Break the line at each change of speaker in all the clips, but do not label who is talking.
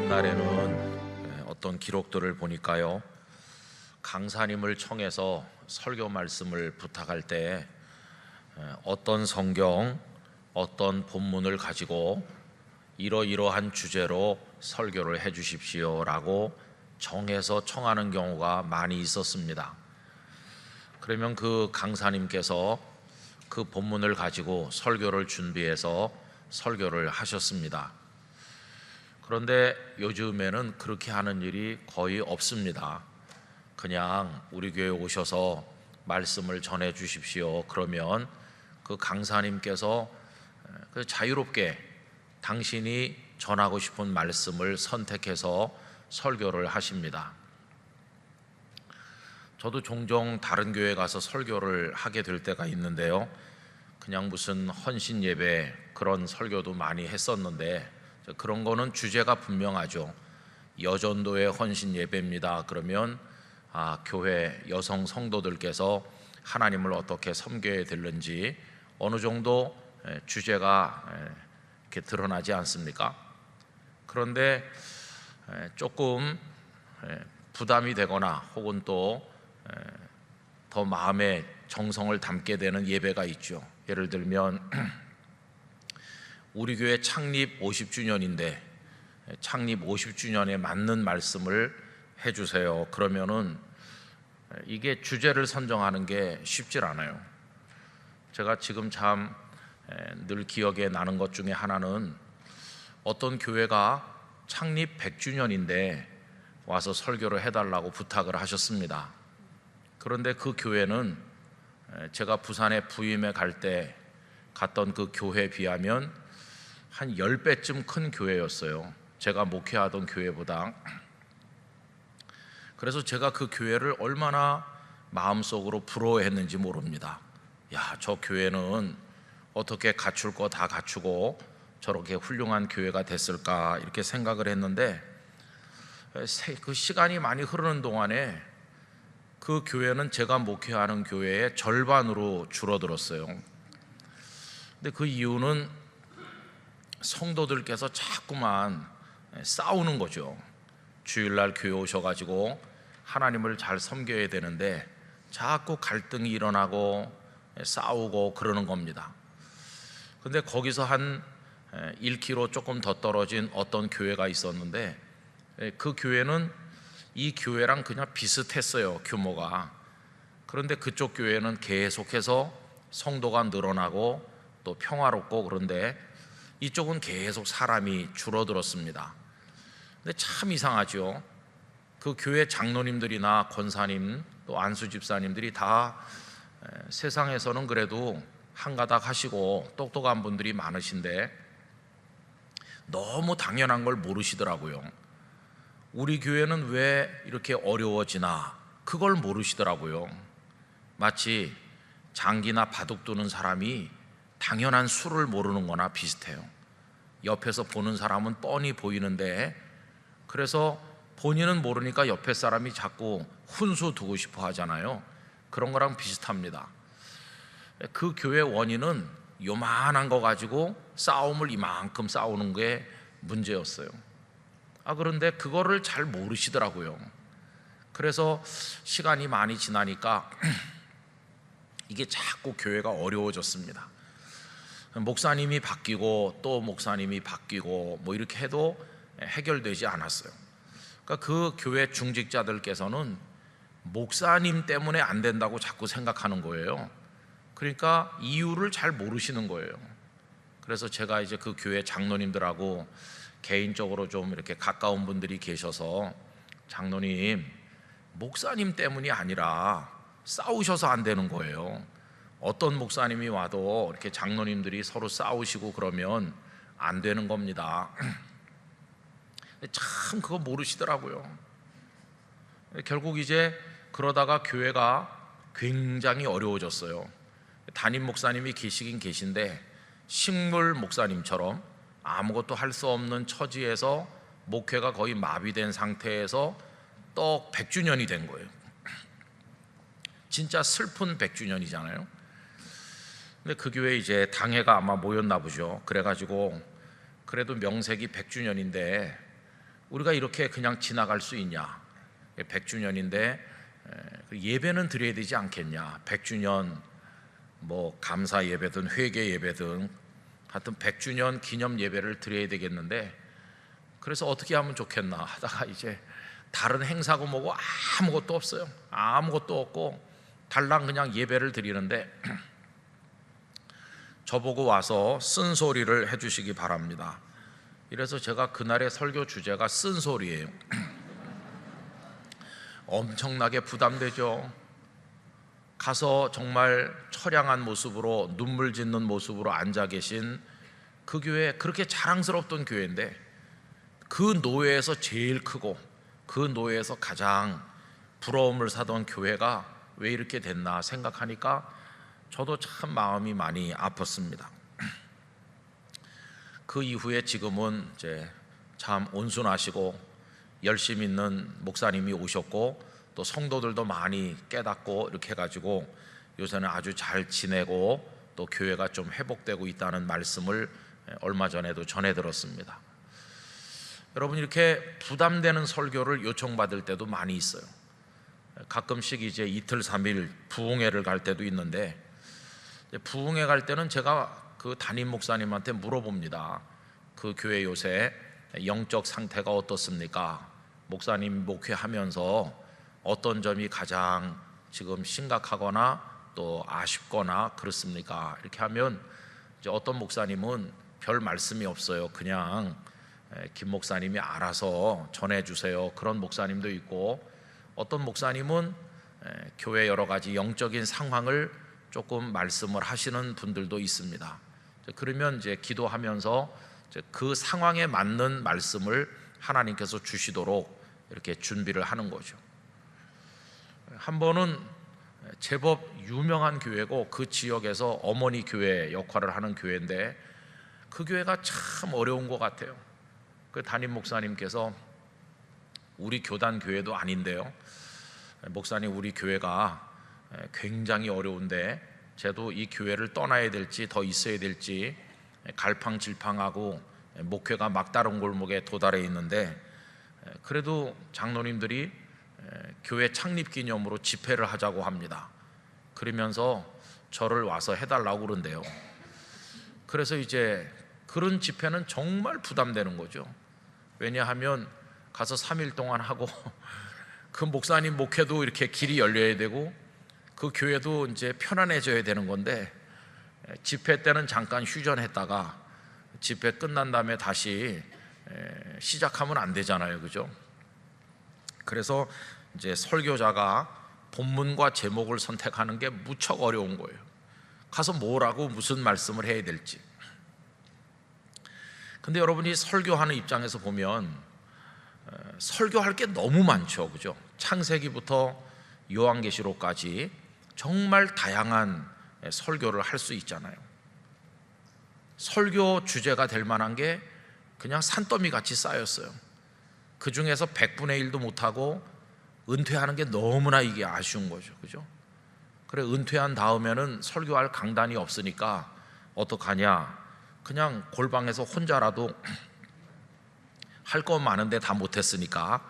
옛날에는 어떤 기록들을 보니까요, 강사님을 청해서 설교 말씀을 부탁할 때 어떤 성경, 어떤 본문을 가지고 이러이러한 주제로 설교를 해 주십시오 라고 정해서 청하는 경우가 많이 있었습니다. 그러면 그 강사님께서 그 본문을 가지고 설교를 준비해서 설교를 하셨습니다. 그런데 요즘에는 그렇게 하는 일이 거의 없습니다. 그냥 우리 교회에 오셔서 말씀을 전해 주십시오. 그러면 그 강사님께서 자유롭게 당신이 전하고 싶은 말씀을 선택해서 설교를 하십니다. 저도 종종 다른 교회에 가서 설교를 하게 될 때가 있는데요, 그냥 무슨 헌신 예배 그런 설교도 많이 했었는데, 그런 거는 주제가 분명하죠. 여전도의 헌신 예배입니다. 그러면 교회 여성 성도들께서 하나님을 어떻게 섬겨야 되는지 어느 정도 주제가 이렇게 드러나지 않습니까? 그런데 조금 부담이 되거나 혹은 또 더 마음에 정성을 담게 되는 예배가 있죠. 예를 들면 우리 교회 창립 50주년인데 창립 50주년에 맞는 말씀을 해주세요. 그러면은 이게 주제를 선정하는 게 쉽질 않아요. 제가 지금 참 늘 기억에 나는 것 중에 하나는, 어떤 교회가 창립 100주년인데 와서 설교를 해달라고 부탁을 하셨습니다. 그런데 그 교회는 제가 부산에 부임에 갈 때 갔던 그 교회에 비하면 한 10배쯤 큰 교회였어요. 제가 목회하던 교회보다. 그래서 제가 그 교회를 얼마나 마음속으로 부러워했는지 모릅니다. 야, 저 교회는 어떻게 갖출 거 다 갖추고 저렇게 훌륭한 교회가 됐을까, 이렇게 생각을 했는데, 그 시간이 많이 흐르는 동안에 그 교회는 제가 목회하는 교회의 절반으로 줄어들었어요. 근데 그 이유는 성도들께서 자꾸만 싸우는 거죠. 주일날 교회 오셔가지고 하나님을 잘 섬겨야 되는데 자꾸 갈등이 일어나고 싸우고 그러는 겁니다. 근데 거기서 한 1km 조금 더 떨어진 어떤 교회가 있었는데, 그 교회는 이 교회랑 그냥 비슷했어요, 규모가. 그런데 그쪽 교회는 계속해서 성도가 늘어나고 또 평화롭고, 그런데 이쪽은 계속 사람이 줄어들었습니다. 근데 참 이상하죠. 그 교회 장로님들이나 권사님 또 안수 집사님들이 다 세상에서는 그래도 한가닥 하시고 똑똑한 분들이 많으신데 너무 당연한 걸 모르시더라고요. 우리 교회는 왜 이렇게 어려워지나, 그걸 모르시더라고요. 마치 장기나 바둑 두는 사람이 당연한 수를 모르는 거나 비슷해요. 옆에서 보는 사람은 뻔히 보이는데, 그래서 본인은 모르니까 옆에 사람이 자꾸 훈수 두고 싶어 하잖아요. 그런 거랑 비슷합니다. 그 교회 원인은 요만한 거 가지고 싸움을 이만큼 싸우는 게 문제였어요. 그런데 그거를 잘 모르시더라고요. 그래서 시간이 많이 지나니까 이게 자꾸 교회가 어려워졌습니다. 목사님이 바뀌고 또 목사님이 바뀌고 뭐 이렇게 해도 해결되지 않았어요. 그러니까 그 교회 중직자들께서는 목사님 때문에 안 된다고 자꾸 생각하는 거예요. 그러니까 이유를 잘 모르시는 거예요. 그래서 제가 이제 그 교회 장로님들하고 개인적으로 좀 이렇게 가까운 분들이 계셔서, 장로님, 목사님 때문이 아니라 싸우셔서 안 되는 거예요. 어떤 목사님이 와도 이렇게 장로님들이 서로 싸우시고 그러면 안 되는 겁니다. 참 그거 모르시더라고요. 결국 이제 그러다가 교회가 굉장히 어려워졌어요. 담임 목사님이 계시긴 계신데 식물 목사님처럼 아무것도 할 수 없는 처지에서 목회가 거의 마비된 상태에서 또 100주년이 된 거예요. 진짜 슬픈 100주년이잖아요. 근데 그 교회에 이제 당회가 아마 모였나 보죠. 그래가지고 그래도 명색이 100주년인데 우리가 이렇게 그냥 지나갈 수 있냐? 100주년인데 예배는 드려야 되지 않겠냐? 100주년 뭐 감사 예배든 회개 예배든 하여튼 100주년 기념 예배를 드려야 되겠는데, 그래서 어떻게 하면 좋겠나 하다가 이제 다른 행사고 뭐고 아무것도 없어요. 아무것도 없고 달랑 그냥 예배를 드리는데 저보고 와서 쓴소리를 해주시기 바랍니다. 이래서 제가 그날의 설교 주제가 쓴소리예요. 엄청나게 부담되죠. 가서 정말 처량한 모습으로 눈물 짓는 모습으로 앉아 계신 그 교회, 그렇게 자랑스럽던 교회인데 그 노예에서 제일 크고 그 노예에서 가장 부러움을 사던 교회가 왜 이렇게 됐나 생각하니까 저도 참 마음이 많이 아팠습니다. 그 이후에 지금은 이제 참 온순하시고 열심 있는 목사님이 오셨고 또 성도들도 많이 깨닫고 이렇게 해가지고 요새는 아주 잘 지내고 또 교회가 좀 회복되고 있다는 말씀을 얼마 전에도 전해 들었습니다. 여러분, 이렇게 부담되는 설교를 요청받을 때도 많이 있어요. 가끔씩 이제 이틀 3일 부흥회를 갈 때도 있는데, 부흥회 갈 때는 제가 그 담임 목사님한테 물어봅니다. 그 교회 요새 영적 상태가 어떻습니까? 목사님 목회하면서 어떤 점이 가장 지금 심각하거나 또 아쉽거나 그렇습니까? 이렇게 하면 이제 어떤 목사님은 별 말씀이 없어요. 그냥 김 목사님이 알아서 전해주세요. 그런 목사님도 있고, 어떤 목사님은 교회 여러 가지 영적인 상황을 조금 말씀을 하시는 분들도 있습니다. 그러면 이제 기도하면서 그 상황에 맞는 말씀을 하나님께서 주시도록 이렇게 준비를 하는 거죠. 한 번은 제법 유명한 교회고 그 지역에서 어머니 교회 역할을 하는 교회인데 그 교회가 참 어려운 것 같아요. 그 담임 목사님께서 우리 교단 교회도 아닌데요, 목사님 우리 교회가 굉장히 어려운데 저도 이 교회를 떠나야 될지 더 있어야 될지 갈팡질팡하고 목회가 막다른 골목에 도달해 있는데 그래도 장로님들이 교회 창립 기념으로 집회를 하자고 합니다. 그러면서 저를 와서 해달라고 그런대요. 그래서 이제 그런 집회는 정말 부담되는 거죠. 왜냐하면 가서 3일 동안 하고 그 목사님 목회도 이렇게 길이 열려야 되고 그 교회도 이제 편안해져야 되는 건데, 집회 때는 잠깐 휴전했다가 집회 끝난 다음에 다시 시작하면 안 되잖아요, 그죠? 그래서 이제 설교자가 본문과 제목을 선택하는 게 무척 어려운 거예요. 가서 뭐라고 무슨 말씀을 해야 될지. 근데 여러분이 설교하는 입장에서 보면 설교할 게 너무 많죠, 그죠? 창세기부터 요한계시록까지 정말 다양한 설교를 할 수 있잖아요. 설교 주제가 될 만한 게 그냥 산더미 같이 쌓였어요. 그 중에서 100분의 1도 못하고 은퇴하는 게 너무나 이게 아쉬운 거죠, 그죠? 그래, 은퇴한 다음에는 설교할 강단이 없으니까 어떡하냐, 그냥 골방에서 혼자라도 할 거 많은데 다 못했으니까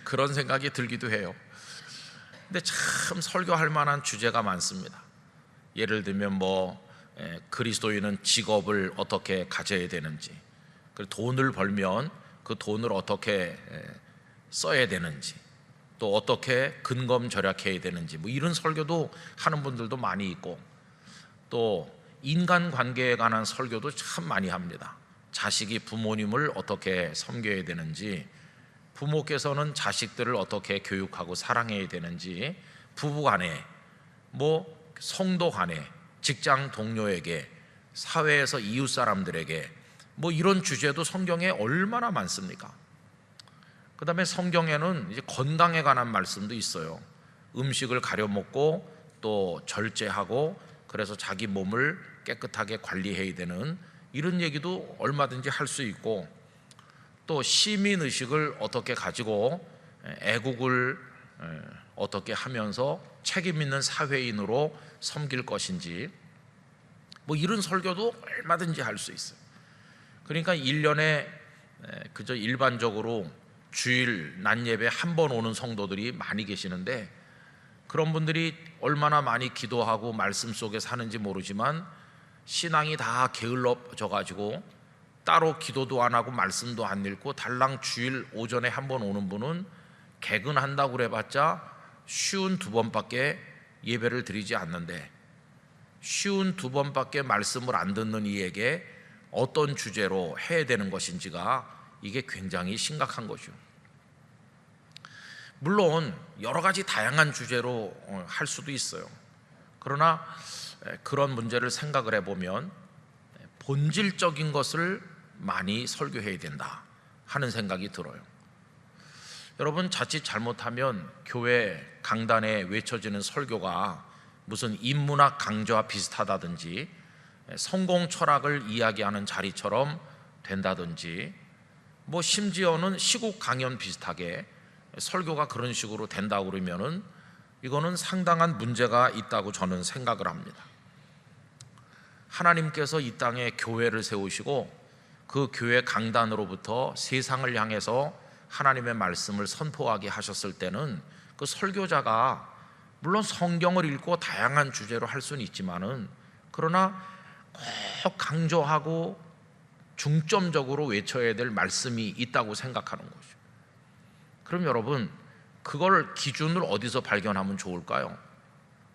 그런 생각이 들기도 해요. 근데 참 설교할 만한 주제가 많습니다. 예를 들면 그리스도인은 직업을 어떻게 가져야 되는지, 그리고 돈을 벌면 그 돈을 어떻게 써야 되는지, 또 어떻게 근검절약해야 되는지, 이런 설교도 하는 분들도 많이 있고, 또 인간관계에 관한 설교도 참 많이 합니다. 자식이 부모님을 어떻게 섬겨야 되는지, 부모께서는 자식들을 어떻게 교육하고 사랑해야 되는지, 부부간에, 성도 간에, 직장 동료에게, 사회에서 이웃 사람들에게, 이런 주제도 성경에 얼마나 많습니까? 그 다음에 성경에는 이제 건강에 관한 말씀도 있어요. 음식을 가려 먹고 또 절제하고 그래서 자기 몸을 깨끗하게 관리해야 되는 이런 얘기도 얼마든지 할 수 있고, 또 시민의식을 어떻게 가지고 애국을 어떻게 하면서 책임 있는 사회인으로 섬길 것인지, 이런 설교도 얼마든지 할 수 있어요. 그러니까 1년에 그저 일반적으로 주일 낮 예배 한 번 오는 성도들이 많이 계시는데, 그런 분들이 얼마나 많이 기도하고 말씀 속에 사는지 모르지만 신앙이 다 게을러져 가지고 따로 기도도 안 하고 말씀도 안 읽고 달랑 주일 오전에 한 번 오는 분은 개근한다고 그래봤자 쉬운 2번밖에 예배를 드리지 않는데, 쉬운 2번밖에 말씀을 안 듣는 이에게 어떤 주제로 해야 되는 것인지가 이게 굉장히 심각한 거죠. 물론 여러 가지 다양한 주제로 할 수도 있어요. 그러나 그런 문제를 생각을 해보면 본질적인 것을 많이 설교해야 된다 하는 생각이 들어요. 여러분, 자칫 잘못하면 교회 강단에 외쳐지는 설교가 무슨 인문학 강좌와 비슷하다든지 성공 철학을 이야기하는 자리처럼 된다든지, 뭐 심지어는 시국 강연 비슷하게 설교가 그런 식으로 된다고 그러면은 이거는 상당한 문제가 있다고 저는 생각을 합니다. 하나님께서 이 땅에 교회를 세우시고 그 교회 강단으로부터 세상을 향해서 하나님의 말씀을 선포하게 하셨을 때는 그 설교자가 물론 성경을 읽고 다양한 주제로 할 수는 있지만은, 그러나 꼭 강조하고 중점적으로 외쳐야 될 말씀이 있다고 생각하는 거죠. 그럼 여러분, 그걸 기준을 어디서 발견하면 좋을까요?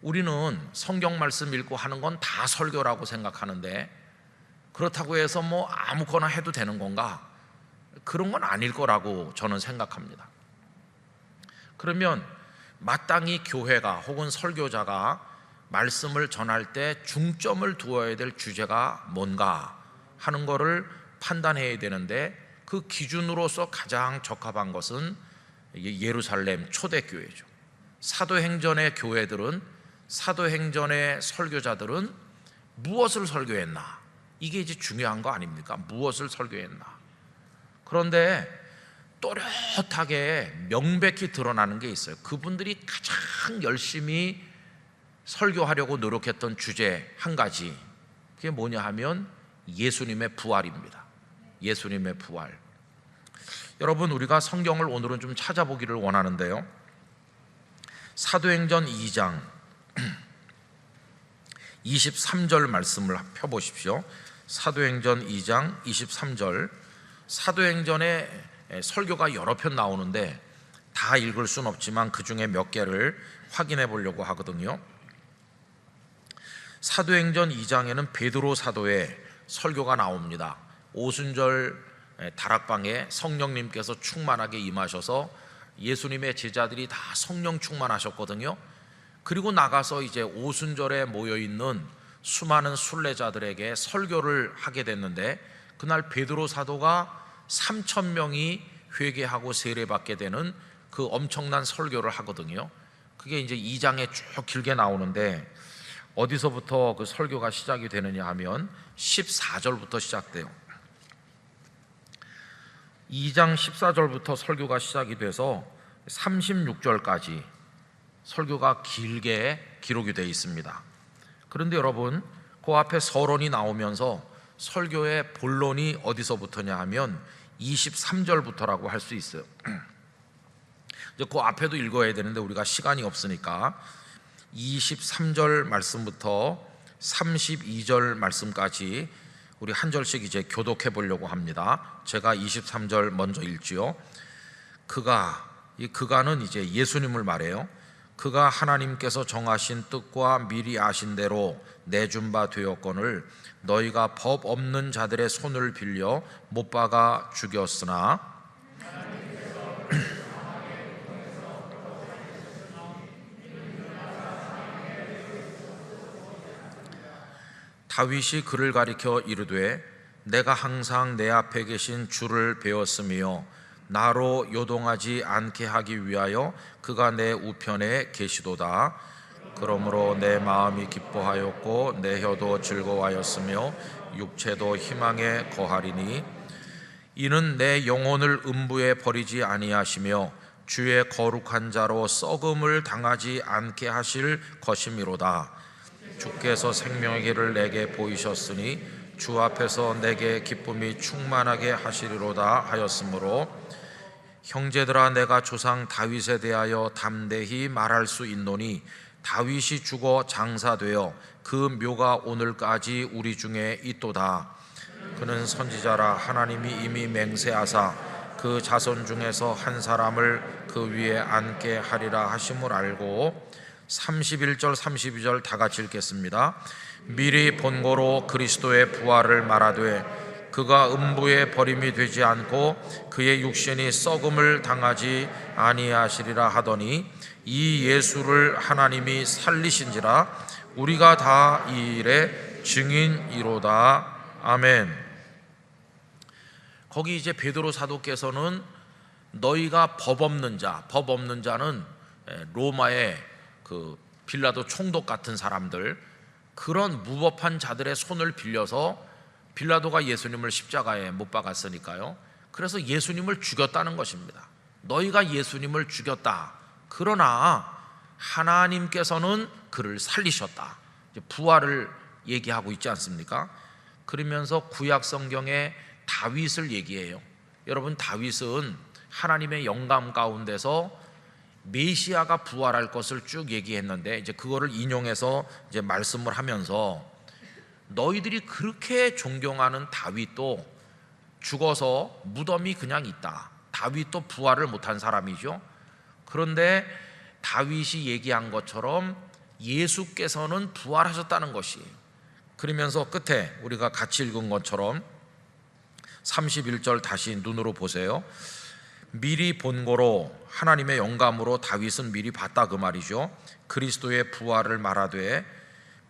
우리는 성경 말씀 읽고 하는 건 다 설교라고 생각하는데, 그렇다고 해서 뭐 아무거나 해도 되는 건가? 그런 건 아닐 거라고 저는 생각합니다. 그러면 마땅히 교회가 혹은 설교자가 말씀을 전할 때 중점을 두어야 될 주제가 뭔가 하는 거를 판단해야 되는데, 그 기준으로서 가장 적합한 것은 예루살렘 초대교회죠. 사도행전의 교회들은, 사도행전의 설교자들은 무엇을 설교했나? 이게 이제 중요한 거 아닙니까? 무엇을 설교했나? 그런데 또렷하게 명백히 드러나는 게 있어요. 그분들이 가장 열심히 설교하려고 노력했던 주제 한 가지, 그게 뭐냐 하면 예수님의 부활입니다. 예수님의 부활. 여러분, 우리가 성경을 오늘은 좀 찾아보기를 원하는데요, 사도행전 2장 23절 말씀을 펴보십시오. 사도행전 2장 23절. 사도행전에 설교가 여러 편 나오는데 다 읽을 수는 없지만 그 중에 몇 개를 확인해 보려고 하거든요. 사도행전 2장에는 베드로 사도의 설교가 나옵니다. 오순절 다락방에 성령님께서 충만하게 임하셔서 예수님의 제자들이 다 성령 충만하셨거든요. 그리고 나가서 이제 오순절에 모여있는 수많은 순례자들에게 설교를 하게 됐는데, 그날 베드로 사도가 3,000명이 회개하고 세례받게 되는 그 엄청난 설교를 하거든요. 그게 이제 2장에 쭉 길게 나오는데, 어디서부터 그 설교가 시작이 되느냐 하면 14절부터 시작돼요. 2장 14절부터 설교가 시작이 돼서 36절까지 설교가 길게 기록이 되어 있습니다. 그런데 여러분, 그 앞에 서론이 나오면서 설교의 본론이 어디서부터냐 하면 23절부터라고 할 수 있어요. 이제 그 앞에도 읽어야 되는데 우리가 시간이 없으니까 23절 말씀부터 32절 말씀까지 우리 한 절씩 이제 교독해 보려고 합니다. 제가 23절 먼저 읽지요. 그가는 이제 예수님을 말해요. 그가 하나님께서 정하신 뜻과 미리 아신 대로 내준 바 되었거늘 너희가 법 없는 자들의 손을 빌려 못 박아 죽였으나 다윗이 그를 가리켜 이르되 내가 항상 내 앞에 계신 주를 배웠으며 나로 요동하지 않게 하기 위하여 그가 내 우편에 계시도다. 그러므로 내 마음이 기뻐하였고 내 혀도 즐거워하였으며 육체도 희망에 거하리니 이는 내 영혼을 음부에 버리지 아니하시며 주의 거룩한 자로 썩음을 당하지 않게 하실 것이미로다. 주께서 생명의 길을 내게 보이셨으니 주 앞에서 내게 기쁨이 충만하게 하시리로다 하였으므로, 형제들아, 내가 조상 다윗에 대하여 담대히 말할 수 있노니 다윗이 죽어 장사되어 그 묘가 오늘까지 우리 중에 있도다. 그는 선지자라 하나님이 이미 맹세하사 그 자손 중에서 한 사람을 그 위에 앉게 하리라 하심을 알고. 31절 32절 다 같이 읽겠습니다. 미리 본고로 그리스도의 부활을 말하되 그가 음부에 버림이 되지 않고 그의 육신이 썩음을 당하지 아니하시리라 하더니, 이 예수를 하나님이 살리신지라 우리가 다 이 일의 증인이로다. 아멘. 거기 이제 베드로 사도께서는 너희가 법 없는 자는 로마의 그 빌라도 총독 같은 사람들, 그런 무법한 자들의 손을 빌려서, 빌라도가 예수님을 십자가에 못 박았으니까요, 그래서 예수님을 죽였다는 것입니다. 너희가 예수님을 죽였다. 그러나 하나님께서는 그를 살리셨다. 부활을 얘기하고 있지 않습니까? 그러면서 구약 성경에 다윗을 얘기해요. 여러분, 다윗은 하나님의 영감 가운데서 메시아가 부활할 것을 쭉 얘기했는데, 이제 그거를 인용해서 이제 말씀을 하면서, 너희들이 그렇게 존경하는 다윗도 죽어서 무덤이 그냥 있다. 다윗도 부활을 못한 사람이죠. 그런데 다윗이 얘기한 것처럼 예수께서는 부활하셨다는 것이에요. 그러면서 끝에 우리가 같이 읽은 것처럼 31절 다시 눈으로 보세요. 미리 본고로, 하나님의 영감으로 다윗은 미리 봤다 그 말이죠. 그리스도의 부활을 말하되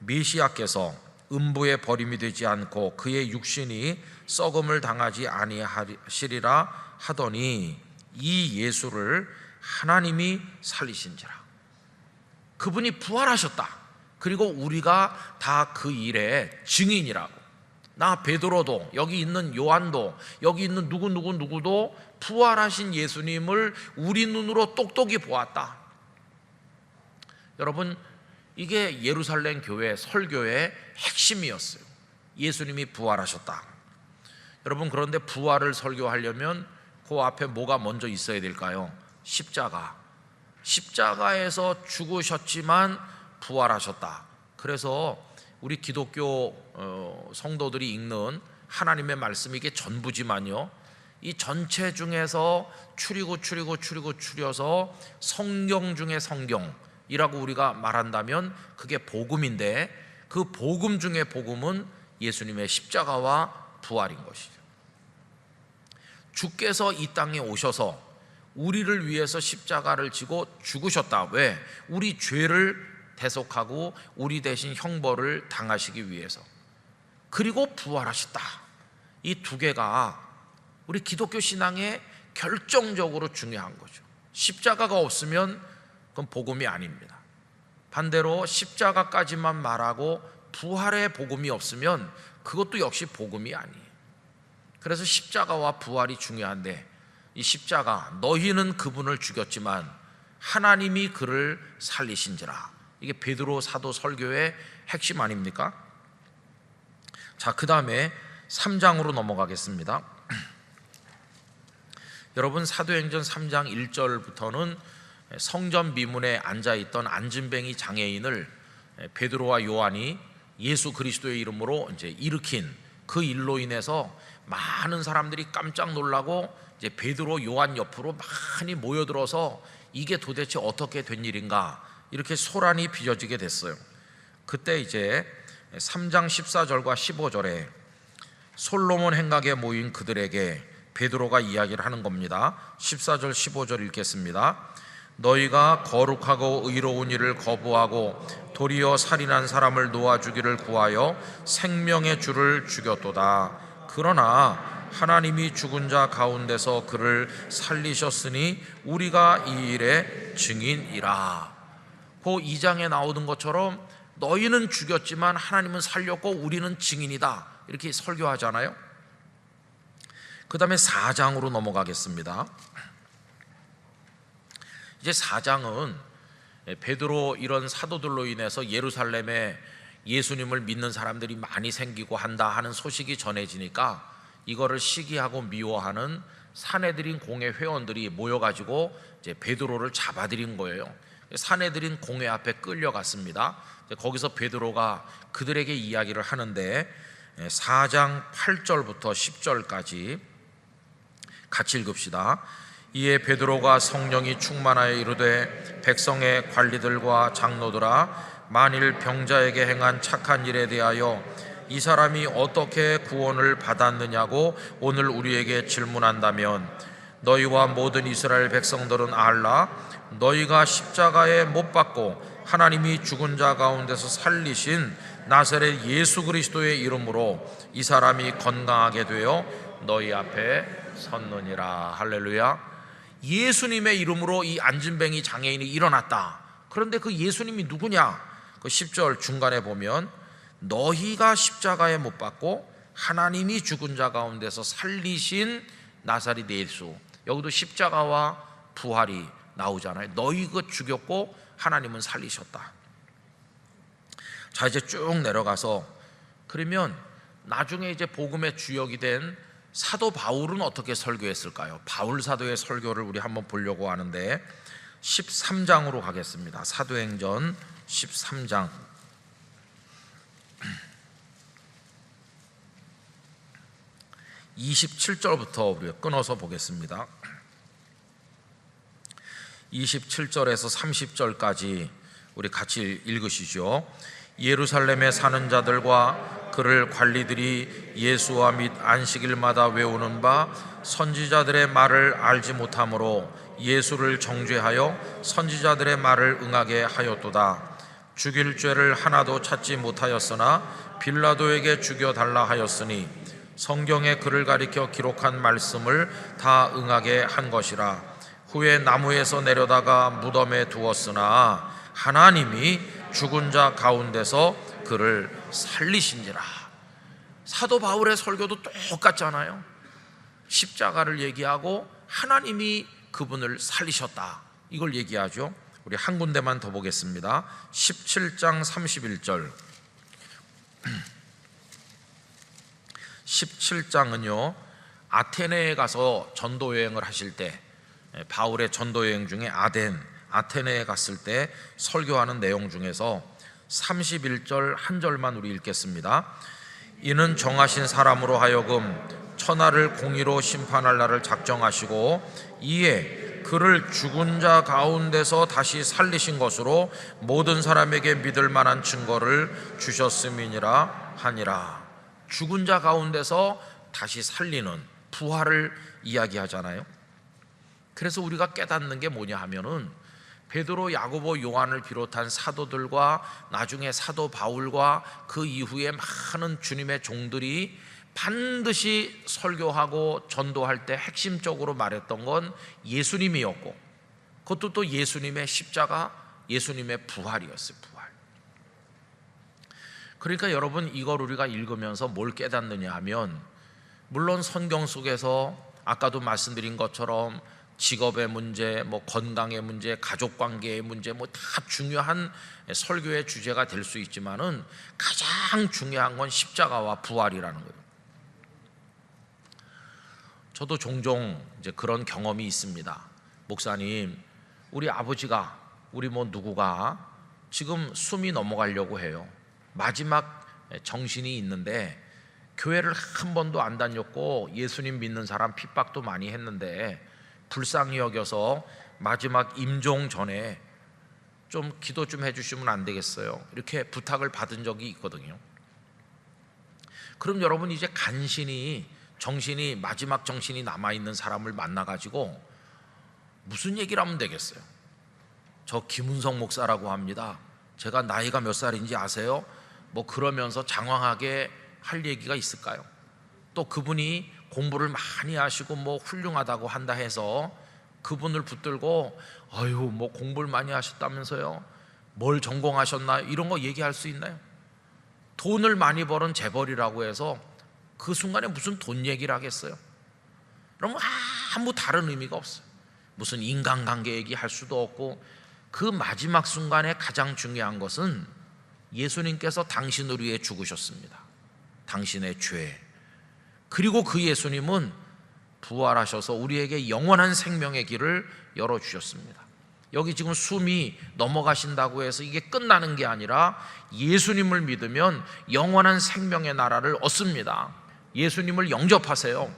메시아께서 음부에 버림이 되지 않고 그의 육신이 썩음을 당하지 아니하시리라 하더니, 이 예수를 하나님이 살리신지라. 그분이 부활하셨다. 그리고 우리가 다 그 일의 증인이라고. 나 베드로도, 여기 있는 요한도, 여기 있는 누구도 부활하신 예수님을 우리 눈으로 똑똑히 보았다. 여러분, 이게 예루살렘 교회 설교의 핵심이었어요. 예수님이 부활하셨다. 여러분, 그런데 부활을 설교하려면 그 앞에 뭐가 먼저 있어야 될까요? 십자가. 십자가에서 죽으셨지만 부활하셨다. 그래서 우리 기독교 성도들이 읽는 하나님의 말씀이 이게 전부지만요, 이 전체 중에서 추려서 성경 중에 성경이라고 우리가 말한다면 그게 복음인데, 그 복음 중에 복음은 예수님의 십자가와 부활인 것이죠. 주께서 이 땅에 오셔서 우리를 위해서 십자가를 지고 죽으셨다. 왜? 우리 죄를 대속하고 우리 대신 형벌을 당하시기 위해서. 그리고 부활하셨다. 이 두 개가 우리 기독교 신앙에 결정적으로 중요한 거죠. 십자가가 없으면 그건 복음이 아닙니다. 반대로 십자가까지만 말하고 부활의 복음이 없으면 그것도 역시 복음이 아니에요. 그래서 십자가와 부활이 중요한데, 이 십자가, 너희는 그분을 죽였지만 하나님이 그를 살리신지라. 이게 베드로 사도 설교의 핵심 아닙니까? 자, 그 다음에 3장으로 넘어가겠습니다. 여러분, 사도행전 3장 1절부터는 성전 미문에 앉아있던 안진뱅이 장애인을 베드로와 요한이 예수 그리스도의 이름으로 이제 일으킨 그 일로 인해서 많은 사람들이 깜짝 놀라고 이제 베드로, 요한 옆으로 많이 모여들어서 이게 도대체 어떻게 된 일인가, 이렇게 소란이 빚어지게 됐어요. 그때 이제 3장 14절과 15절에 솔로몬 행각에 모인 그들에게 베드로가 이야기를 하는 겁니다. 14절 15절 읽겠습니다. 너희가 거룩하고 의로운 일을 거부하고 도리어 살인한 사람을 놓아주기를 구하여 생명의 주를 죽였도다. 그러나 하나님이 죽은 자 가운데서 그를 살리셨으니 우리가 이 일의 증인이라. 그 2장에 나오는 것처럼 너희는 죽였지만 하나님은 살렸고 우리는 증인이다, 이렇게 설교하잖아요. 그 다음에 4장으로 넘어가겠습니다. 이제 4장은 베드로 이런 사도들로 인해서 예루살렘에 예수님을 믿는 사람들이 많이 생기고 한다 하는 소식이 전해지니까 이거를 시기하고 미워하는 사내들인 공회 회원들이 모여가지고 이제 베드로를 잡아들인 거예요. 사내들인 공회 앞에 끌려갔습니다. 거기서 베드로가 그들에게 이야기를 하는데 4장 8절부터 10절까지 같이 읽읍시다. 이에 베드로가 성령이 충만하여 이르되 백성의 관리들과 장로들아, 만일 병자에게 행한 착한 일에 대하여 이 사람이 어떻게 구원을 받았느냐고 오늘 우리에게 질문한다면 너희와 모든 이스라엘 백성들은 알라. 너희가 십자가에 못 박고 하나님이 죽은 자 가운데서 살리신 나사렛 예수 그리스도의 이름으로 이 사람이 건강하게 되어 너희 앞에 섰느니라. 할렐루야. 예수님의 이름으로 이 안진뱅이 장애인이 일어났다. 그런데 그 예수님이 누구냐? 그 10절 중간에 보면 너희가 십자가에 못 박고 하나님이 죽은 자 가운데서 살리신 나사렛 예수. 여기도 십자가와 부활이 나오잖아요. 너희가 죽였고 하나님은 살리셨다. 자, 이제 쭉 내려가서 그러면 나중에 이제 복음의 주역이 된 사도 바울은 어떻게 설교했을까요? 바울 사도의 설교를 우리 한번 보려고 하는데 13장으로 가겠습니다. 사도행전 13장 27절부터 우리가 끊어서 보겠습니다. 27절에서 30절까지 우리 같이 읽으시죠. 예루살렘에 사는 자들과 그를 관리들이 예수와 및 안식일마다 외우는 바 선지자들의 말을 알지 못하므로 예수를 정죄하여 선지자들의 말을 응하게 하였도다. 죽일 죄를 하나도 찾지 못하였으나 빌라도에게 죽여달라 하였으니 성경에 그를 가리켜 기록한 말씀을 다 응하게 한 것이라. 후에 나무에서 내려다가 무덤에 두었으나 하나님이 죽은 자 가운데서 그를 살리신지라. 사도 바울의 설교도 똑같잖아요. 십자가를 얘기하고 하나님이 그분을 살리셨다, 이걸 얘기하죠. 우리 한 군데만 더 보겠습니다. 17장 31절 17장은요 아테네에 가서 전도 여행을 하실 때, 바울의 전도 여행 중에 아테네에 갔을 때 설교하는 내용 중에서 31절 한 절만 우리 읽겠습니다. 이는 정하신 사람으로 하여금 천하를 공의로 심판할 날을 작정하시고 이에 그를 죽은 자 가운데서 다시 살리신 것으로 모든 사람에게 믿을 만한 증거를 주셨음이니라 하니라. 죽은 자 가운데서 다시 살리는 부활을 이야기하잖아요. 그래서 우리가 깨닫는 게 뭐냐 하면은 베드로, 야고보, 요한을 비롯한 사도들과 나중에 사도 바울과 그 이후에 많은 주님의 종들이 반드시 설교하고 전도할 때 핵심적으로 말했던 건 예수님이었고, 그것도 또 예수님의 십자가, 예수님의 부활이었어요. 부활. 그러니까 여러분, 이걸 우리가 읽으면서 뭘 깨닫느냐 하면, 물론 성경 속에서 아까도 말씀드린 것처럼 직업의 문제, 건강의 문제, 가족 관계의 문제, 다 중요한 설교의 주제가 될 수 있지만은 가장 중요한 건 십자가와 부활이라는 거예요. 저도 종종 이제 그런 경험이 있습니다. 목사님, 우리 아버지가, 우리 누구가 지금 숨이 넘어가려고 해요. 마지막 정신이 있는데 교회를 한 번도 안 다녔고 예수님 믿는 사람 핍박도 많이 했는데 불쌍히 여겨서 마지막 임종 전에 좀 기도 좀 해주시면 안 되겠어요? 이렇게 부탁을 받은 적이 있거든요. 그럼 여러분, 이제 정신이 마지막 정신이 남아있는 사람을 만나가지고 무슨 얘기를 하면 되겠어요? 저 김은성 목사라고 합니다. 제가 나이가 몇 살인지 아세요? 그러면서 장황하게 할 얘기가 있을까요? 또 그분이 공부를 많이 하시고 훌륭하다고 한다 해서 그분을 붙들고 공부를 많이 하셨다면서요? 뭘 전공하셨나요? 이런 거 얘기할 수 있나요? 돈을 많이 벌은 재벌이라고 해서 그 순간에 무슨 돈 얘기를 하겠어요? 그럼 아무 다른 의미가 없어요. 무슨 인간관계 얘기할 수도 없고, 그 마지막 순간에 가장 중요한 것은 예수님께서 당신을 위해 죽으셨습니다. 당신의 죄. 그리고 그 예수님은 부활하셔서 우리에게 영원한 생명의 길을 열어주셨습니다. 여기 지금 숨이 넘어가신다고 해서 이게 끝나는 게 아니라 예수님을 믿으면 영원한 생명의 나라를 얻습니다. 예수님을 영접하세요.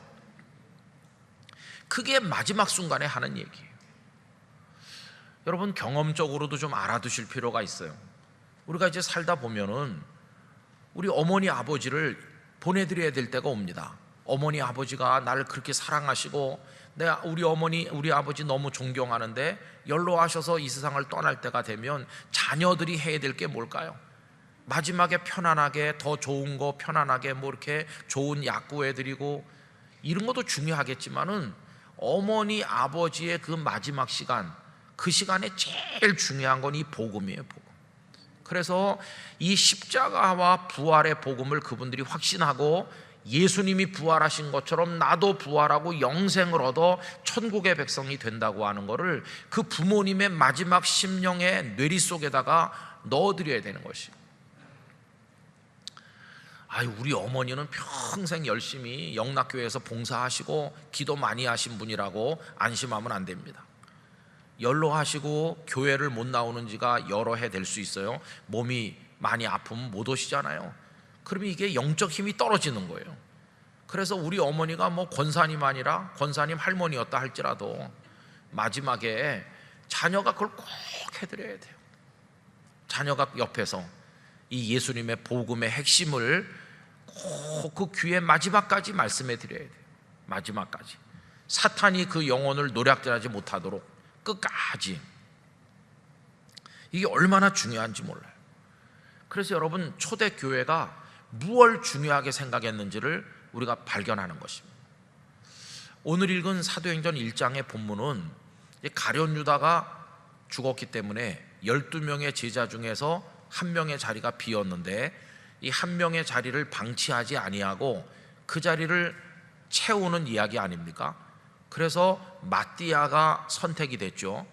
그게 마지막 순간에 하는 얘기예요. 여러분, 경험적으로도 좀 알아두실 필요가 있어요. 우리가 이제 살다 보면은 우리 어머니 아버지를 보내드려야 될 때가 옵니다. 어머니 아버지가 나를 그렇게 사랑하시고 내가 우리 어머니 우리 아버지 너무 존경하는데 연로하셔서 이 세상을 떠날 때가 되면 자녀들이 해야 될 게 뭘까요? 마지막에 편안하게 더 좋은 거 편안하게 뭐 이렇게 좋은 약 구해드리고 이런 것도 중요하겠지만은 어머니 아버지의 그 마지막 시간, 그 시간에 제일 중요한 건 이 복음이에요. 복음. 그래서 이 십자가와 부활의 복음을 그분들이 확신하고 예수님이 부활하신 것처럼 나도 부활하고 영생을 얻어 천국의 백성이 된다고 하는 것을 그 부모님의 마지막 심령의 뇌리 속에다가 넣어드려야 되는 것이에요. 우리 어머니는 평생 열심히 영락교회에서 봉사하시고 기도 많이 하신 분이라고 안심하면 안 됩니다. 연로하시고 교회를 못 나오는 지가 여러 해 될 수 있어요. 몸이 많이 아프면 못 오시잖아요. 그러면 이게 영적 힘이 떨어지는 거예요. 그래서 우리 어머니가 뭐 권사님 아니라 권사님 할머니였다 할지라도 마지막에 자녀가 그걸 꼭 해드려야 돼요. 자녀가 옆에서 이 예수님의 복음의 핵심을 꼭 그 귀에 마지막까지 말씀해 드려야 돼요. 마지막까지 사탄이 그 영혼을 노략질하지 못하도록 끝까지. 이게 얼마나 중요한지 몰라요. 그래서 여러분, 초대교회가 무엇을 중요하게 생각했는지를 우리가 발견하는 것입니다. 오늘 읽은 사도행전 1장의 본문은 가룟 유다가 죽었기 때문에 12명의 제자 중에서 한 명의 자리가 비었는데 이 한 명의 자리를 방치하지 아니하고 그 자리를 채우는 이야기 아닙니까? 그래서 마띠아가 선택이 됐죠.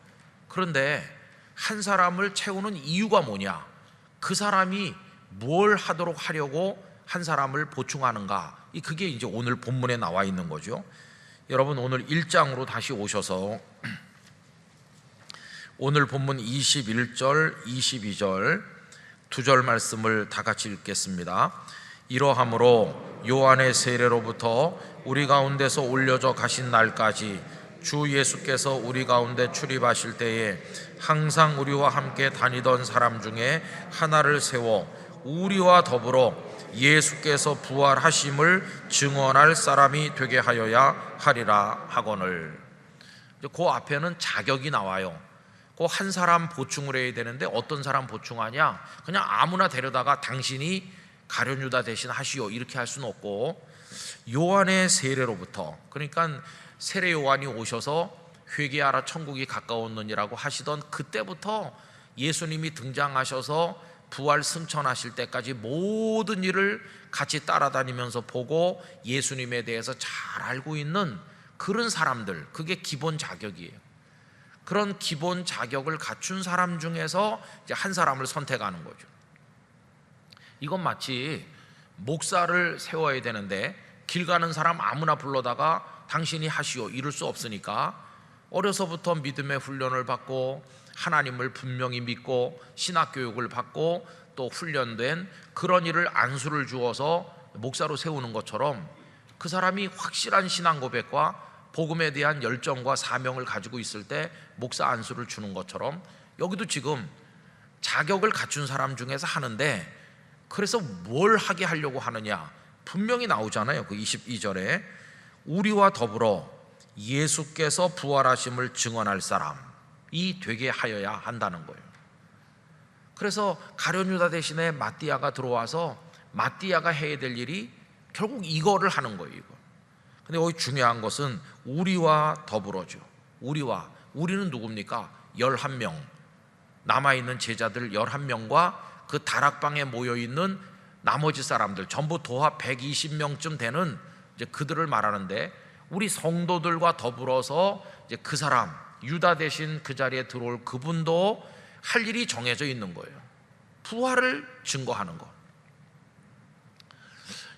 그런데 한 사람을 채우는 이유가 뭐냐? 그 사람이 뭘 하도록 하려고 한 사람을 보충하는가? 그게 이제 오늘 본문에 나와 있는 거죠. 여러분, 오늘 1장으로 다시 오셔서 오늘 본문 21절, 22절 두 절 말씀을 다 같이 읽겠습니다. 이러함으로 요한의 세례로부터 우리 가운데서 올려져 가신 날까지 주 예수께서 우리 가운데 출입하실 때에 항상 우리와 함께 다니던 사람 중에 하나를 세워 우리와 더불어 예수께서 부활하심을 증언할 사람이 되게 하여야 하리라 하거늘. 그 앞에는 자격이 나와요. 그 한 사람 보충을 해야 되는데 어떤 사람 보충하냐? 그냥 아무나 데려다가 당신이 가룟 유다 대신 하시오 이렇게 할 수는 없고, 요한의 세례로부터, 그러니까 세례 요한이 오셔서 회개하라 천국이 가까웠느니라고 하시던 그때부터 예수님이 등장하셔서 부활 승천하실 때까지 모든 일을 같이 따라다니면서 보고 예수님에 대해서 잘 알고 있는 그런 사람들, 그게 기본 자격이에요. 그런 기본 자격을 갖춘 사람 중에서 이제 한 사람을 선택하는 거죠. 이건 마치 목사를 세워야 되는데 길 가는 사람 아무나 불러다가 당신이 하시오 이럴 수 없으니까 어려서부터 믿음의 훈련을 받고 하나님을 분명히 믿고 신학교육을 받고 또 훈련된 그런 일을 안수를 주어서 목사로 세우는 것처럼 그 사람이 확실한 신앙 고백과 복음에 대한 열정과 사명을 가지고 있을 때 목사 안수를 주는 것처럼 여기도 지금 자격을 갖춘 사람 중에서 하는데, 그래서 뭘 하게 하려고 하느냐 분명히 나오잖아요. 그 22절에 우리와 더불어 예수께서 부활하심을 증언할 사람이 되게 하여야 한다는 거예요. 그래서 가룟 유다 대신에 마띠아가 들어와서 마띠아가 해야 될 일이 결국 이거를 하는 거예요. 이거. 근데 여기 중요한 것은 우리와 더불어죠. 우리는 누굽니까? 11명, 남아있는 제자들 11명과 그 다락방에 모여있는 나머지 사람들, 전부 도합 120명쯤 되는 이제 그들을 말하는데, 우리 성도들과 더불어서 이제 그 사람, 유다 대신 그 자리에 들어올 그분도 할 일이 정해져 있는 거예요. 부활을 증거하는 것.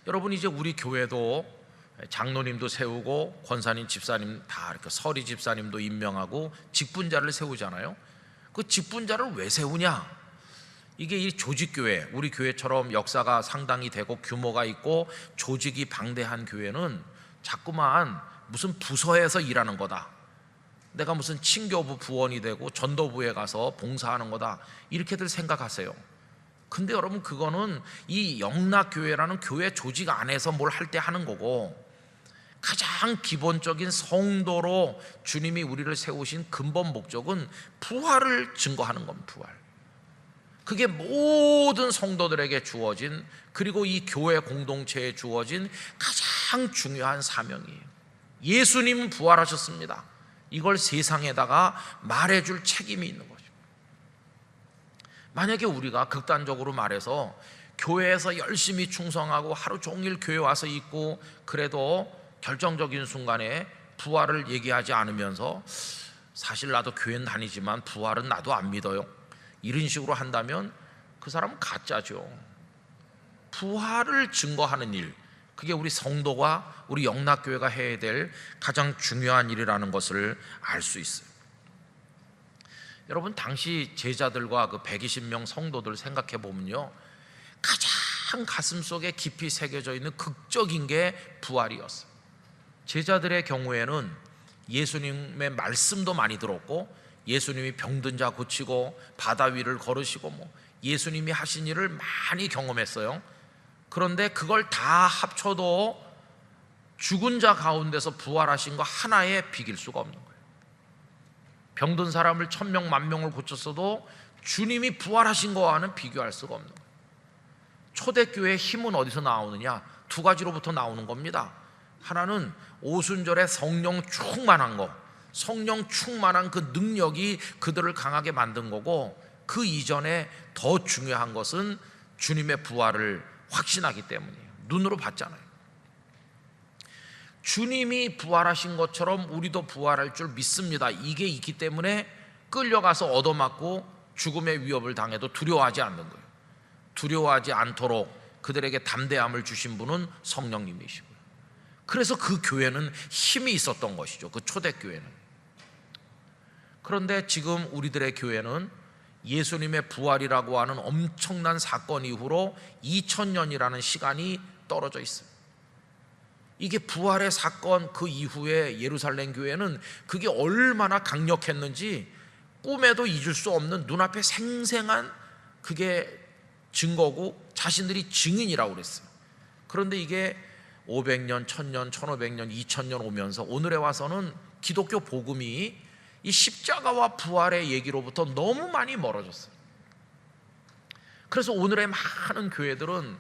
여러분, 이제 우리 교회도 장로님도 세우고 권사님, 집사님 다 이렇게 서리 집사님도 임명하고 직분자를 세우잖아요. 그 직분자를 왜 세우냐? 이게 이 조직교회, 우리 교회처럼 역사가 상당히 되고 규모가 있고 조직이 방대한 교회는 자꾸만 무슨 부서에서 일하는 거다, 내가 무슨 친교부 부원이 되고 전도부에 가서 봉사하는 거다, 이렇게들 생각하세요. 근데 여러분, 그거는 이 영락교회라는 교회 조직 안에서 뭘 할 때 하는 거고, 가장 기본적인 성도로 주님이 우리를 세우신 근본 목적은 부활을 증거하는 겁니다. 부활. 그게 모든 성도들에게 주어진, 그리고 이 교회 공동체에 주어진 가장 중요한 사명이에요. 예수님은 부활하셨습니다. 이걸 세상에다가 말해줄 책임이 있는 거죠. 만약에 우리가 극단적으로 말해서 교회에서 열심히 충성하고 하루 종일 교회 와서 있고 그래도 결정적인 순간에 부활을 얘기하지 않으면서 사실 나도 교회는 다니지만 부활은 나도 안 믿어요, 이런 식으로 한다면 그 사람은 가짜죠. 부활을 증거하는 일, 그게 우리 성도가, 우리 영락교회가 해야 될 가장 중요한 일이라는 것을 알 수 있어요. 여러분, 당시 제자들과 그 120명 성도들 생각해 보면요, 가장 가슴속에 깊이 새겨져 있는 극적인 게 부활이었어요. 제자들의 경우에는 예수님의 말씀도 많이 들었고, 예수님이 병든 자 고치고 바다 위를 걸으시고 예수님이 하신 일을 많이 경험했어요. 그런데 그걸 다 합쳐도 죽은 자 가운데서 부활하신 거 하나에 비길 수가 없는 거예요. 병든 사람을 1000명, 10,000명을 고쳤어도 주님이 부활하신 거와는 비교할 수가 없는 거예요. 초대교회의 힘은 어디서 나오느냐? 두 가지로부터 나오는 겁니다. 하나는 오순절에 성령 충만한 거, 성령 충만한 그 능력이 그들을 강하게 만든 거고, 그 이전에 더 중요한 것은 주님의 부활을 확신하기 때문이에요. 눈으로 봤잖아요. 주님이 부활하신 것처럼 우리도 부활할 줄 믿습니다. 이게 있기 때문에 끌려가서 얻어맞고 죽음의 위협을 당해도 두려워하지 않는 거예요. 두려워하지 않도록 그들에게 담대함을 주신 분은 성령님이시고요. 그래서 그 교회는 힘이 있었던 것이죠. 그 초대교회는. 그런데 지금 우리들의 교회는 예수님의 부활이라고 하는 엄청난 사건 이후로 2000년이라는 시간이 떨어져 있어요. 이게 부활의 사건 그 이후에 예루살렘 교회는 그게 얼마나 강력했는지 꿈에도 잊을 수 없는 눈앞에 생생한 그게 증거고 자신들이 증인이라고 그랬어요. 그런데 이게 500년, 1000년, 1500년, 2000년 오면서 오늘에 와서는 기독교 복음이 이 십자가와 부활의 얘기로부터 너무 많이 멀어졌어요. 그래서 오늘의 많은 교회들은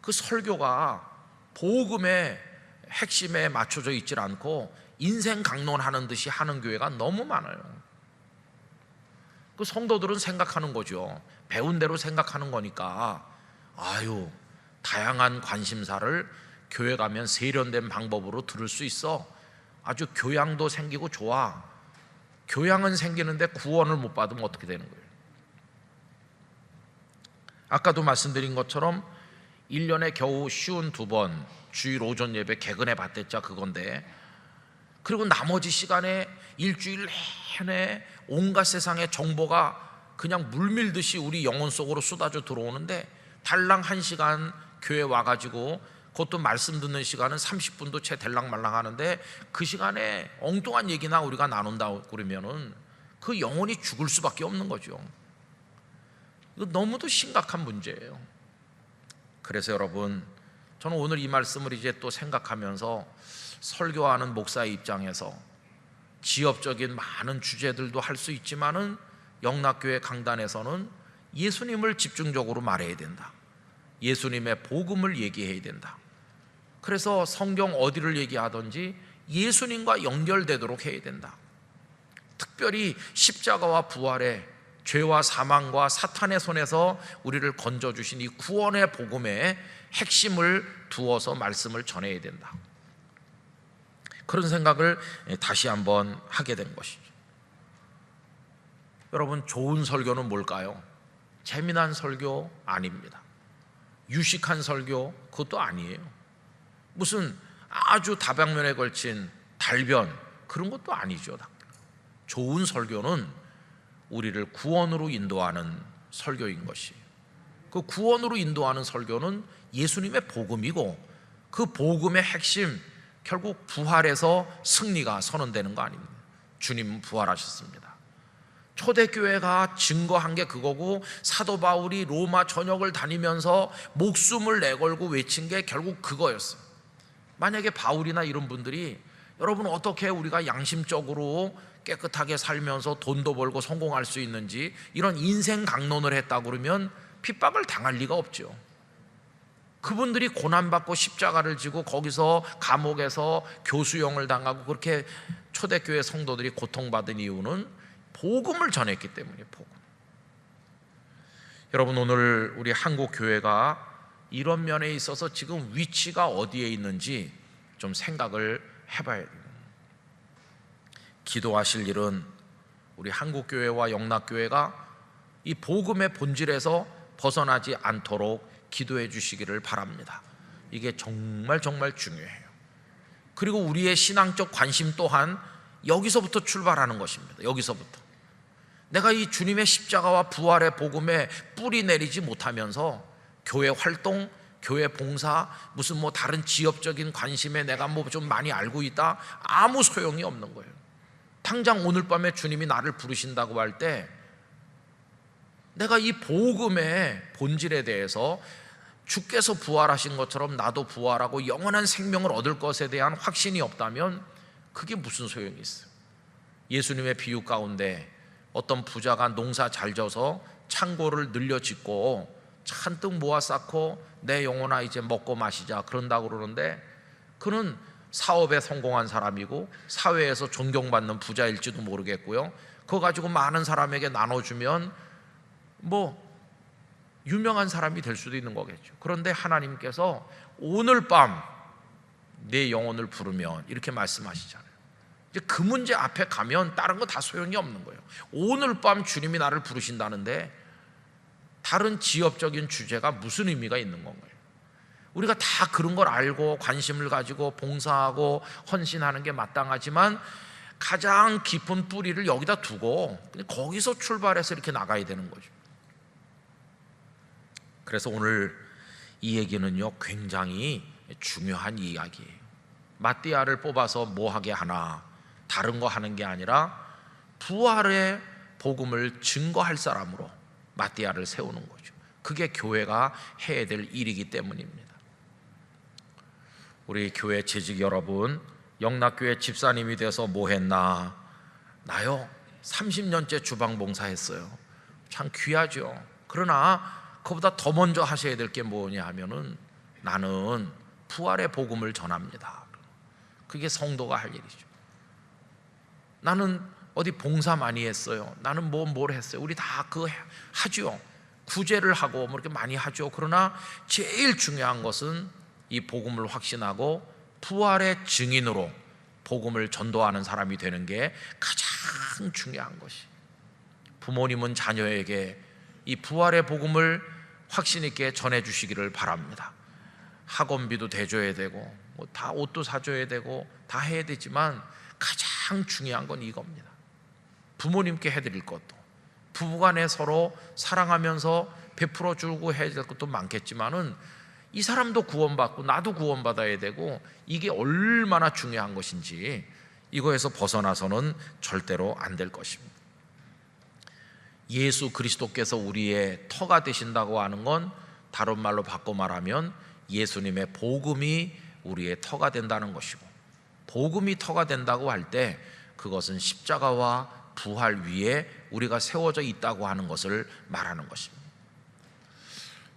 그 설교가 복음의 핵심에 맞춰져 있질 않고 인생 강론하는 듯이 하는 교회가 너무 많아요. 그 성도들은 생각하는 거죠. 배운 대로 생각하는 거니까, 아유, 다양한 관심사를 교회 가면 세련된 방법으로 들을 수 있어. 아주 교양도 생기고 좋아. 교양은 생기는데 구원을 못 받으면 어떻게 되는 거예요? 아까도 말씀드린 것처럼 1년에 겨우 쉬운 2번 주일 오전 예배 개근해 봤댔자 그건데, 그리고 나머지 시간에 일주일 내내 온갖 세상의 정보가 그냥 물밀듯이 우리 영혼 속으로 쏟아져 들어오는데, 달랑 1시간 교회 와가지고 그것도 말씀 듣는 시간은 30분도 채 될랑말랑 하는데, 그 시간에 엉뚱한 얘기나 우리가 나눈다고 그러면은 그 영혼이 죽을 수밖에 없는 거죠. 이거 너무도 심각한 문제예요. 그래서 여러분, 저는 오늘 이 말씀을 이제 또 생각하면서 설교하는 목사의 입장에서 지역적인 많은 주제들도 할 수 있지만은 영락교회 강단에서는 예수님을 집중적으로 말해야 된다. 예수님의 복음을 얘기해야 된다. 그래서 성경 어디를 얘기하든지 예수님과 연결되도록 해야 된다. 특별히 십자가와 부활의 죄와 사망과 사탄의 손에서 우리를 건져주신 이 구원의 복음의 핵심을 두어서 말씀을 전해야 된다. 그런 생각을 다시 한번 하게 된 것이죠. 여러분, 좋은 설교는 뭘까요? 재미난 설교 아닙니다. 유식한 설교 그것도 아니에요. 무슨 아주 다방면에 걸친 달변 그런 것도 아니죠. 좋은 설교는 우리를 구원으로 인도하는 설교인 것이, 그 구원으로 인도하는 설교는 예수님의 복음이고, 그 복음의 핵심 결국 부활에서 승리가 선언되는 거 아닙니까? 주님은 부활하셨습니다. 초대교회가 증거한 게 그거고, 사도 바울이 로마 전역을 다니면서 목숨을 내걸고 외친 게 결국 그거였어요. 만약에 바울이나 이런 분들이 여러분 어떻게 우리가 양심적으로 깨끗하게 살면서 돈도 벌고 성공할 수 있는지 이런 인생 강론을 했다고 그러면 핍박을 당할 리가 없죠. 그분들이 고난받고 십자가를 지고 거기서 감옥에서 교수형을 당하고 그렇게 초대교회 성도들이 고통받은 이유는 복음을 전했기 때문이에요. 복음. 여러분, 오늘 우리 한국 교회가 이런 면에 있어서 지금 위치가 어디에 있는지 좀 생각을 해봐야 돼요. 기도하실 일은 우리 한국교회와 영락교회가 이 복음의 본질에서 벗어나지 않도록 기도해 주시기를 바랍니다. 이게 정말 중요해요. 그리고 우리의 신앙적 관심 또한 여기서부터 출발하는 것입니다. 여기서부터. 내가 이 주님의 십자가와 부활의 복음에 뿌리 내리지 못하면서 교회 활동, 교회 봉사, 무슨 뭐 다른 지역적인 관심에 내가 뭐 좀 많이 알고 있다, 아무 소용이 없는 거예요. 당장 오늘 밤에 주님이 나를 부르신다고 할 때 내가 이 복음의 본질에 대해서 주께서 부활하신 것처럼 나도 부활하고 영원한 생명을 얻을 것에 대한 확신이 없다면 그게 무슨 소용이 있어요? 예수님의 비유 가운데 어떤 부자가 농사 잘 져서 창고를 늘려 짓고 잔뜩 모아 쌓고 내 영혼아 이제 먹고 마시자 그런다고 그러는데, 그는 사업에 성공한 사람이고 사회에서 존경받는 부자일지도 모르겠고요, 그거 가지고 많은 사람에게 나눠주면 뭐 유명한 사람이 될 수도 있는 거겠죠. 그런데 하나님께서 오늘 밤 내 영혼을 부르면 이렇게 말씀하시잖아요. 이제 그 문제 앞에 가면 다른 거 다 소용이 없는 거예요. 오늘 밤 주님이 나를 부르신다는데 다른 지엽적인 주제가 무슨 의미가 있는 건가요? 우리가 다 그런 걸 알고 관심을 가지고 봉사하고 헌신하는 게 마땅하지만 가장 깊은 뿌리를 여기다 두고 거기서 출발해서 이렇게 나가야 되는 거죠. 그래서 오늘 이 얘기는요 굉장히 중요한 이야기예요. 마띠아를 뽑아서 뭐 하게 하나, 다른 거 하는 게 아니라 부활의 복음을 증거할 사람으로 마띠아를 세우는 거죠. 그게 교회가 해야 될 일이기 때문입니다. 우리 교회 재직 여러분, 영락교회 집사님이 돼서 뭐 했나? 나요 30년째 주방봉사 했어요. 참 귀하죠. 그러나 그보다 더 먼저 하셔야 될 게 뭐냐 하면은 나는 부활의 복음을 전합니다. 그게 성도가 할 일이죠. 나는 어디 봉사 많이 했어요. 나는 뭘 했어요. 우리 다 그거 하죠. 구제를 하고 뭐 이렇게 많이 하죠. 그러나 제일 중요한 것은 이 복음을 확신하고 부활의 증인으로 복음을 전도하는 사람이 되는 게 가장 중요한 것이. 부모님은 자녀에게 이 부활의 복음을 확신 있게 전해 주시기를 바랍니다. 학원비도 대줘야 되고 뭐 다 옷도 사줘야 되고 다 해야 되지만 가장 중요한 건 이겁니다. 부모님께 해드릴 것도, 부부간에 서로 사랑하면서 베풀어 주고 해야 될 것도 많겠지만은 이 사람도 구원받고 나도 구원받아야 되고, 이게 얼마나 중요한 것인지 이거에서 벗어나서는 절대로 안 될 것입니다. 예수 그리스도께서 우리의 터가 되신다고 하는 건 다른 말로 바꿔 말하면 예수님의 복음이 우리의 터가 된다는 것이고, 복음이 터가 된다고 할 때 그것은 십자가와 부활 위에 우리가 세워져 있다고 하는 것을 말하는 것입니다.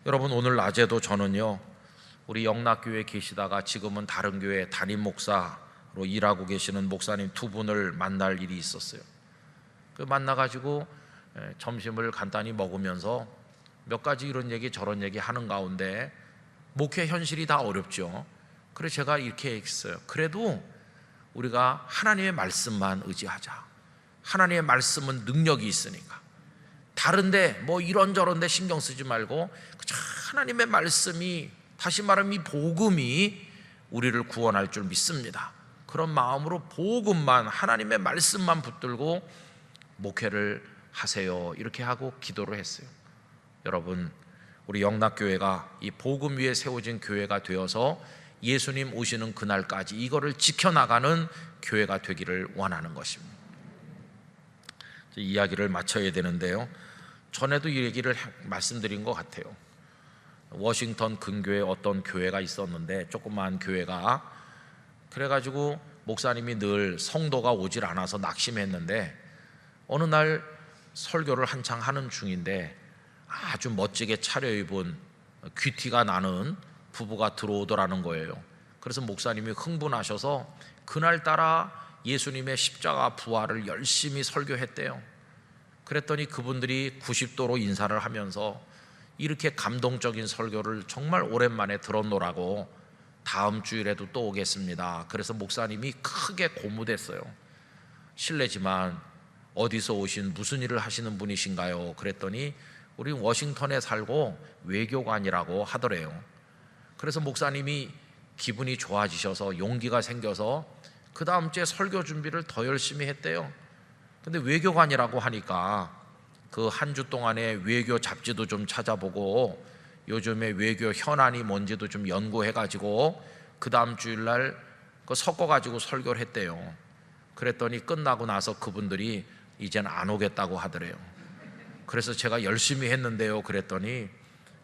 여러분, 오늘 낮에도 저는요 우리 영락교회에 계시다가 지금은 다른 교회 담임 목사로 일하고 계시는 목사님 두 분을 만날 일이 있었어요. 만나가지고 점심을 간단히 먹으면서 몇 가지 이런 얘기 저런 얘기 하는 가운데 목회 현실이 다 어렵죠. 그래서 제가 이렇게 했어요. 그래도 우리가 하나님의 말씀만 의지하자. 하나님의 말씀은 능력이 있으니까 다른데 뭐 이런저런데 신경 쓰지 말고 그저 하나님의 말씀이, 다시 말하면 이 복음이 우리를 구원할 줄 믿습니다. 그런 마음으로 복음만, 하나님의 말씀만 붙들고 목회를 하세요. 이렇게 하고 기도를 했어요. 여러분, 우리 영락교회가 이 복음 위에 세워진 교회가 되어서 예수님 오시는 그날까지 이거를 지켜나가는 교회가 되기를 원하는 것입니다. 이야기를 마쳐야 되는데요, 전에도 이 얘기를 말씀드린 것 같아요. 워싱턴 근교에 어떤 교회가 있었는데, 조그만 교회가, 그래가지고 목사님이 늘 성도가 오질 않아서 낙심했는데, 어느 날 설교를 한창 하는 중인데 아주 멋지게 차려입은 귀티가 나는 부부가 들어오더라는 거예요. 그래서 목사님이 흥분하셔서 그날따라 예수님의 십자가 부활을 열심히 설교했대요. 그랬더니 그분들이 90도로 인사를 하면서 이렇게 감동적인 설교를 정말 오랜만에 들었노라고 다음 주일에도 또 오겠습니다. 그래서 목사님이 크게 고무됐어요. 실례지만 어디서 오신 무슨 일을 하시는 분이신가요? 그랬더니 우리 워싱턴에 살고 외교관이라고 하더래요. 그래서 목사님이 기분이 좋아지셔서 용기가 생겨서 그 다음 주에 설교 준비를 더 열심히 했대요. 근데 외교관이라고 하니까 그 한 주 동안에 외교 잡지도 좀 찾아보고 요즘에 외교 현안이 뭔지도 좀 연구해가지고 그 다음 주일날 섞어가지고 설교를 했대요. 그랬더니 끝나고 나서 그분들이 이젠 안 오겠다고 하더래요. 그래서 제가 열심히 했는데요 그랬더니,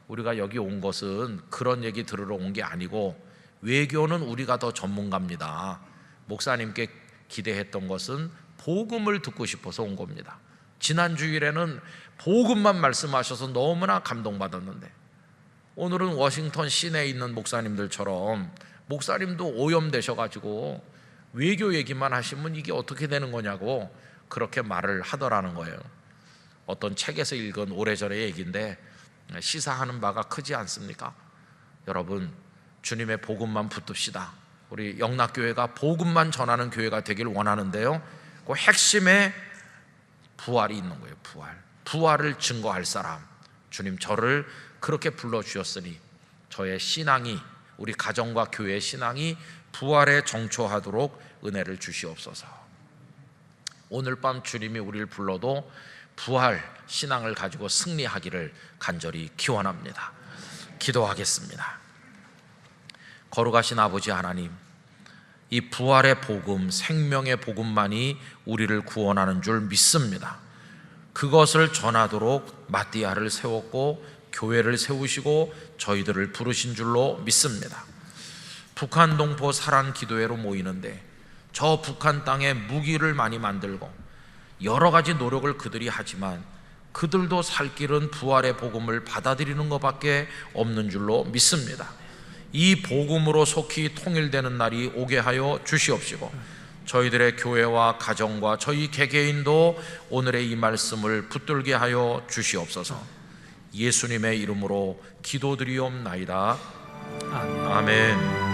우리가 여기 온 것은 그런 얘기 들으러 온 게 아니고 외교는 우리가 더 전문가입니다. 목사님께 기대했던 것은 복음을 듣고 싶어서 온 겁니다. 지난 주일에는 복음만 말씀하셔서 너무나 감동받았는데, 오늘은 워싱턴 시내에 있는 목사님들처럼 목사님도 오염되셔가지고 외교 얘기만 하시면 이게 어떻게 되는 거냐고 그렇게 말을 하더라는 거예요. 어떤 책에서 읽은 오래전의 얘기인데 시사하는 바가 크지 않습니까? 여러분, 주님의 복음만 붙듭시다. 우리 영락교회가 복음만 전하는 교회가 되길 원하는데요, 그 핵심에 부활이 있는 거예요. 부활을 증거할 사람. 주님, 저를 그렇게 불러주셨으니 저의 신앙이, 우리 가정과 교회의 신앙이 부활에 정초하도록 은혜를 주시옵소서. 오늘 밤 주님이 우리를 불러도 부활 신앙을 가지고 승리하기를 간절히 기원합니다. 기도하겠습니다. 거룩하신 아버지 하나님, 이 부활의 복음, 생명의 복음만이 우리를 구원하는 줄 믿습니다. 그것을 전하도록 마띠아를 세웠고 교회를 세우시고 저희들을 부르신 줄로 믿습니다. 북한 동포 사랑 기도회로 모이는데 저 북한 땅에 무기를 많이 만들고 여러 가지 노력을 그들이 하지만 그들도 살 길은 부활의 복음을 받아들이는 것밖에 없는 줄로 믿습니다. 이 복음으로 속히 통일되는 날이 오게 하여 주시옵시고, 저희들의 교회와 가정과 저희 개개인도 오늘의 이 말씀을 붙들게 하여 주시옵소서. 예수님의 이름으로 기도드리옵나이다. 아멘.